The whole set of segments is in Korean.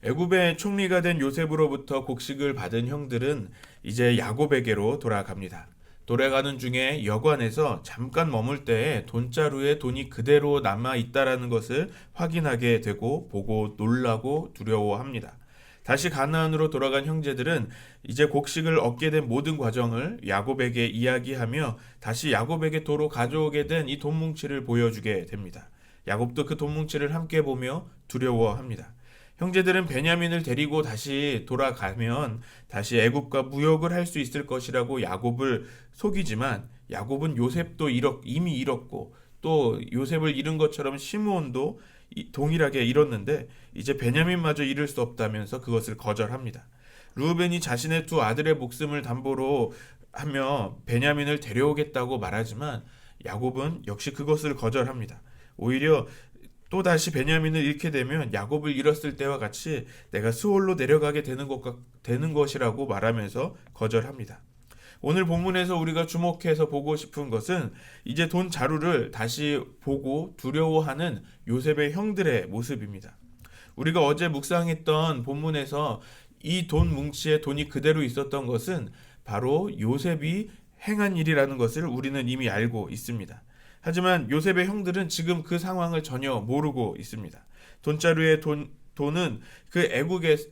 애굽의 총리가 된 요셉으로부터 곡식을 받은 형들은 이제 야곱에게로 돌아갑니다. 돌아가는 중에 여관에서 잠깐 머물 때에 돈자루에 돈이 그대로 남아 있다라는 것을 확인하게 되고 보고 놀라고 두려워합니다. 다시 가나안으로 돌아간 형제들은 이제 곡식을 얻게 된 모든 과정을 야곱에게 이야기하며 다시 야곱에게 도로 가져오게 된 이 돈뭉치를 보여주게 됩니다. 야곱도 그 돈뭉치를 함께 보며 두려워합니다. 형제들은 베냐민을 데리고 다시 돌아가면 다시 애굽과 무역을 할 수 있을 것이라고 야곱을 속이지만 야곱은 요셉도 이미 잃었고 또 요셉을 잃은 것처럼 시므온도 동일하게 잃었는데 이제 베냐민마저 잃을 수 없다면서 그것을 거절합니다. 르우벤이 자신의 두 아들의 목숨을 담보로 하며 베냐민을 데려오겠다고 말하지만 야곱은 역시 그것을 거절합니다. 오히려 또다시 베냐민을 잃게 되면 야곱을 잃었을 때와 같이 내가 스올로 내려가게 되는 것이라고 말하면서 거절합니다. 오늘 본문에서 우리가 주목해서 보고 싶은 것은 이제 돈 자루를 다시 보고 두려워하는 요셉의 형들의 모습입니다. 우리가 어제 묵상했던 본문에서 이 돈 뭉치에 돈이 그대로 있었던 것은 바로 요셉이 행한 일이라는 것을 우리는 이미 알고 있습니다. 하지만 요셉의 형들은 지금 그 상황을 전혀 모르고 있습니다. 돈자루의 돈은 그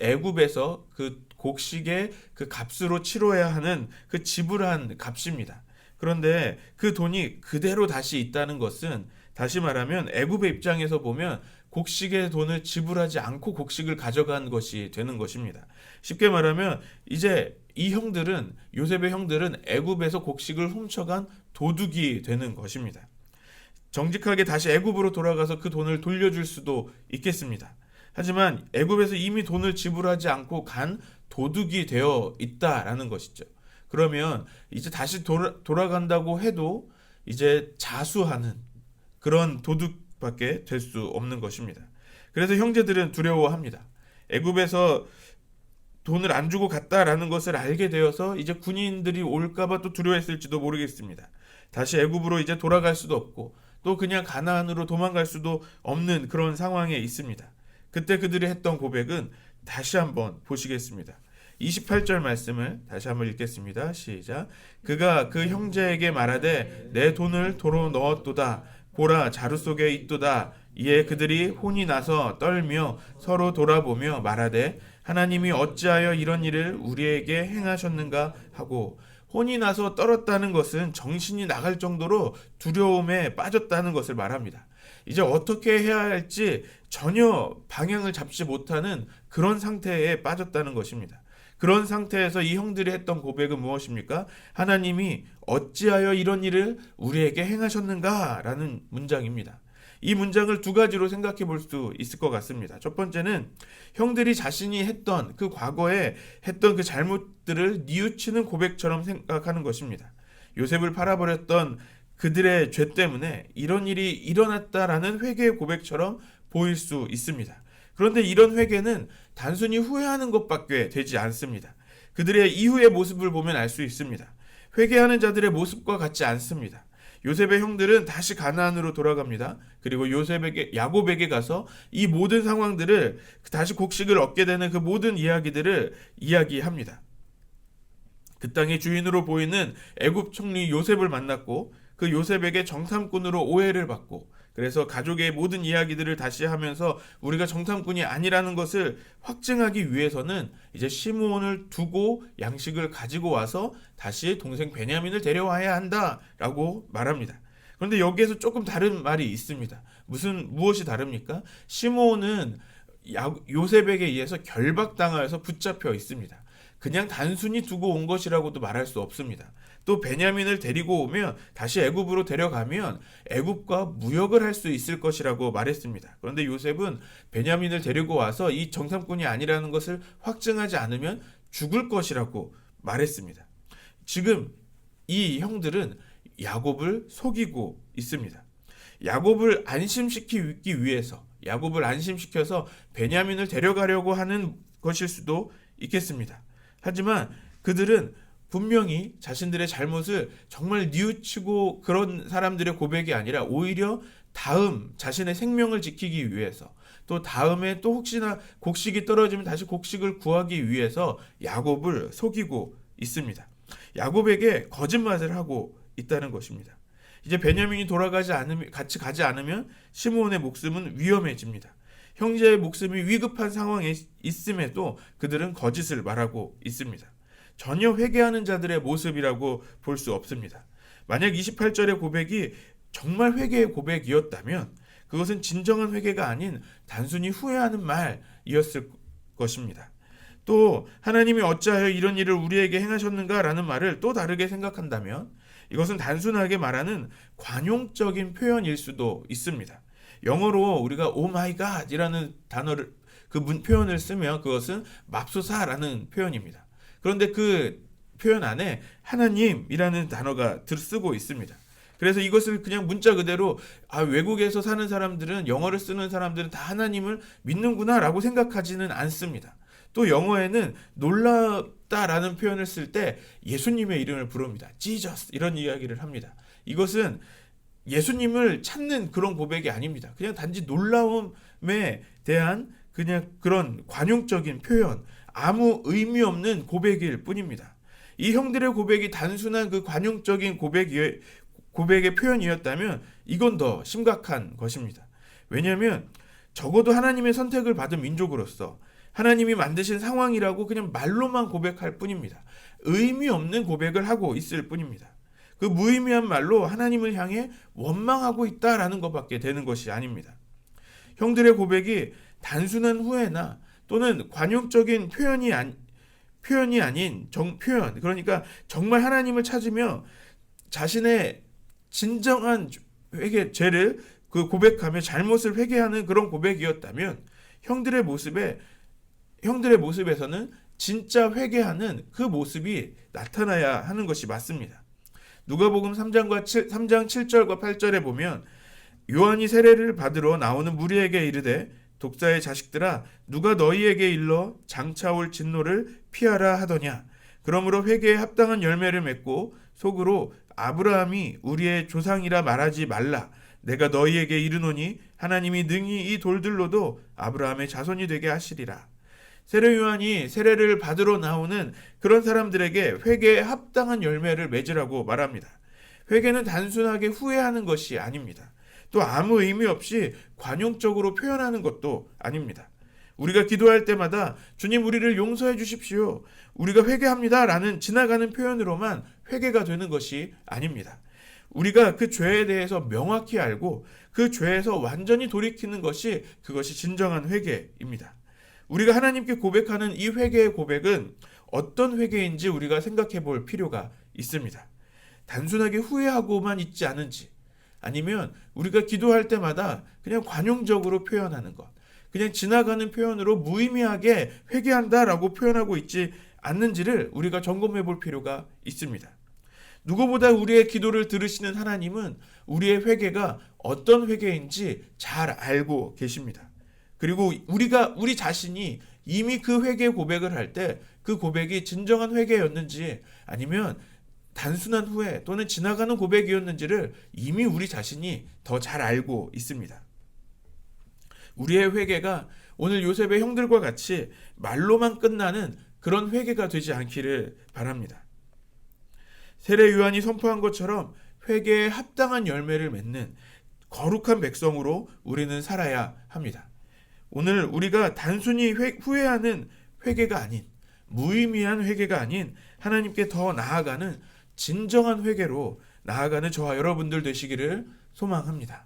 애굽에서 그 곡식의 그 값으로 치러야 하는 그 지불한 값입니다. 그런데 그 돈이 그대로 다시 있다는 것은 다시 말하면 애굽의 입장에서 보면 곡식의 돈을 지불하지 않고 곡식을 가져간 것이 되는 것입니다. 쉽게 말하면 이제 요셉의 형들은 애굽에서 곡식을 훔쳐간 도둑이 되는 것입니다. 정직하게 다시 애굽으로 돌아가서 그 돈을 돌려줄 수도 있겠습니다. 하지만 애굽에서 이미 돈을 지불하지 않고 간 도둑이 되어 있다라는 것이죠. 그러면 이제 다시 돌아간다고 해도 이제 자수하는 그런 도둑밖에 될 수 없는 것입니다. 그래서 형제들은 두려워합니다. 애굽에서 돈을 안 주고 갔다라는 것을 알게 되어서 이제 군인들이 올까봐 또 두려워했을지도 모르겠습니다. 다시 애굽으로 이제 돌아갈 수도 없고 또 그냥 가나안으로 도망갈 수도 없는 그런 상황에 있습니다. 그때 그들이 했던 고백은 다시 한번 보시겠습니다. 28절 말씀을 다시 한번 읽겠습니다. 시작. 그가 그 형제에게 말하되 내 돈을 도로 넣었도다. 보라 자루 속에 있도다. 이에 그들이 혼이 나서 떨며 서로 돌아보며 말하되 하나님이 어찌하여 이런 일을 우리에게 행하셨는가 하고, 혼이 나서 떨었다는 것은 정신이 나갈 정도로 두려움에 빠졌다는 것을 말합니다. 이제 어떻게 해야 할지 전혀 방향을 잡지 못하는 그런 상태에 빠졌다는 것입니다. 그런 상태에서 이 형들이 했던 고백은 무엇입니까? 하나님이 어찌하여 이런 일을 우리에게 행하셨는가? 라는 문장입니다. 이 문장을 두 가지로 생각해 볼 수 있을 것 같습니다. 첫 번째는 형들이 자신이 했던 그 과거에 했던 그 잘못들을 뉘우치는 고백처럼 생각하는 것입니다. 요셉을 팔아버렸던 그들의 죄 때문에 이런 일이 일어났다라는 회개의 고백처럼 보일 수 있습니다. 그런데 이런 회개는 단순히 후회하는 것밖에 되지 않습니다. 그들의 이후의 모습을 보면 알 수 있습니다. 회개하는 자들의 모습과 같지 않습니다. 요셉의 형들은 다시 가나안으로 돌아갑니다. 그리고 야곱에게 가서 이 모든 상황들을 다시 곡식을 얻게 되는 그 모든 이야기들을 이야기합니다. 그 땅의 주인으로 보이는 애굽 총리 요셉을 만났고 그 요셉에게 정탐꾼으로 오해를 받고, 그래서 가족의 모든 이야기들을 다시 하면서 우리가 정탐꾼이 아니라는 것을 확증하기 위해서는 이제 시므온을 두고 양식을 가지고 와서 다시 동생 베냐민을 데려와야 한다라고 말합니다. 그런데 여기에서 조금 다른 말이 있습니다. 무엇이 다릅니까? 시므온은 요셉에게 의해서 결박당하여서 붙잡혀 있습니다. 그냥 단순히 두고 온 것이라고도 말할 수 없습니다. 또 베냐민을 데리고 오면 다시 애굽으로 데려가면 애굽과 무역을 할 수 있을 것이라고 말했습니다. 그런데 요셉은 베냐민을 데리고 와서 이 정탐꾼이 아니라는 것을 확증하지 않으면 죽을 것이라고 말했습니다. 지금 이 형들은 야곱을 속이고 있습니다. 야곱을 안심시켜서 베냐민을 데려가려고 하는 것일 수도 있겠습니다. 하지만 그들은 분명히 자신들의 잘못을 정말 뉘우치고 그런 사람들의 고백이 아니라 오히려 자신의 생명을 지키기 위해서, 또 다음에 또 혹시나 곡식이 떨어지면 다시 곡식을 구하기 위해서 야곱을 속이고 있습니다. 야곱에게 거짓말을 하고 있다는 것입니다. 이제 베냐민이 돌아가지 않으면, 같이 가지 않으면 시므온의 목숨은 위험해집니다. 형제의 목숨이 위급한 상황에 있음에도 그들은 거짓을 말하고 있습니다. 전혀 회개하는 자들의 모습이라고 볼 수 없습니다. 만약 28절의 고백이 정말 회개의 고백이었다면 그것은 진정한 회개가 아닌 단순히 후회하는 말이었을 것입니다. 또 하나님이 어찌하여 이런 일을 우리에게 행하셨는가 라는 말을 또 다르게 생각한다면 이것은 단순하게 말하는 관용적인 표현일 수도 있습니다. 영어로 우리가 Oh my God 이라는 단어를 표현을 쓰면 그것은 맙소사라는 표현입니다. 그런데 그 표현 안에 하나님이라는 단어가 쓰고 있습니다. 그래서 이것을 그냥 문자 그대로 외국에서 사는 사람들은 영어를 쓰는 사람들은 다 하나님을 믿는구나 라고 생각하지는 않습니다. 또 영어에는 놀랍다라는 표현을 쓸 때 예수님의 이름을 부릅니다. Jesus 이런 이야기를 합니다. 이것은 예수님을 찾는 그런 고백이 아닙니다. 그냥 단지 놀라움에 대한 그냥 그런 관용적인 표현, 아무 의미 없는 고백일 뿐입니다. 이 형들의 고백이 단순한 그 관용적인 고백의 표현이었다면 이건 더 심각한 것입니다. 왜냐하면 적어도 하나님의 선택을 받은 민족으로서 하나님이 만드신 상황이라고 그냥 말로만 고백할 뿐입니다. 의미 없는 고백을 하고 있을 뿐입니다. 그 무의미한 말로 하나님을 향해 원망하고 있다라는 것밖에 되는 것이 아닙니다. 형들의 고백이 단순한 후회나 또는 관용적인 표현이 아닌 표현, 그러니까 정말 하나님을 찾으며 자신의 진정한 죄를 고백하며 잘못을 회개하는 그런 고백이었다면 형들의 모습에서는 진짜 회개하는 그 모습이 나타나야 하는 것이 맞습니다. 누가복음 3장 7절과 8절에 보면 요한이 세례를 받으러 나오는 무리에게 이르되 독사의 자식들아 누가 너희에게 일러 장차 올 진노를 피하라 하더냐. 그러므로 회개에 합당한 열매를 맺고 속으로 아브라함이 우리의 조상이라 말하지 말라. 내가 너희에게 이르노니 하나님이 능히 이 돌들로도 아브라함의 자손이 되게 하시리라. 세례 요한이 세례를 받으러 나오는 그런 사람들에게 회개에 합당한 열매를 맺으라고 말합니다. 회개는 단순하게 후회하는 것이 아닙니다. 또 아무 의미 없이 관용적으로 표현하는 것도 아닙니다. 우리가 기도할 때마다 주님 우리를 용서해 주십시오. 우리가 회개합니다 라는 지나가는 표현으로만 회개가 되는 것이 아닙니다. 우리가 그 죄에 대해서 명확히 알고 그 죄에서 완전히 돌이키는 것이 그것이 진정한 회개입니다. 우리가 하나님께 고백하는 이 회개의 고백은 어떤 회개인지 우리가 생각해 볼 필요가 있습니다. 단순하게 후회하고만 있지 않은지 아니면 우리가 기도할 때마다 그냥 관용적으로 표현하는 것, 그냥 지나가는 표현으로 무의미하게 회개한다라고 표현하고 있지 않는지를 우리가 점검해 볼 필요가 있습니다. 누구보다 우리의 기도를 들으시는 하나님은 우리의 회개가 어떤 회개인지 잘 알고 계십니다. 그리고 우리 자신이 이미 그 회개 고백을 할 때 그 고백이 진정한 회개였는지 아니면 단순한 후회 또는 지나가는 고백이었는지를 이미 우리 자신이 더 잘 알고 있습니다. 우리의 회개가 오늘 요셉의 형들과 같이 말로만 끝나는 그런 회개가 되지 않기를 바랍니다. 세례 요한이 선포한 것처럼 회개에 합당한 열매를 맺는 거룩한 백성으로 우리는 살아야 합니다. 오늘 우리가 단순히 후회하는 회개가 아닌 무의미한 회개가 아닌 하나님께 더 나아가는 진정한 회개로 나아가는 저와 여러분들 되시기를 소망합니다.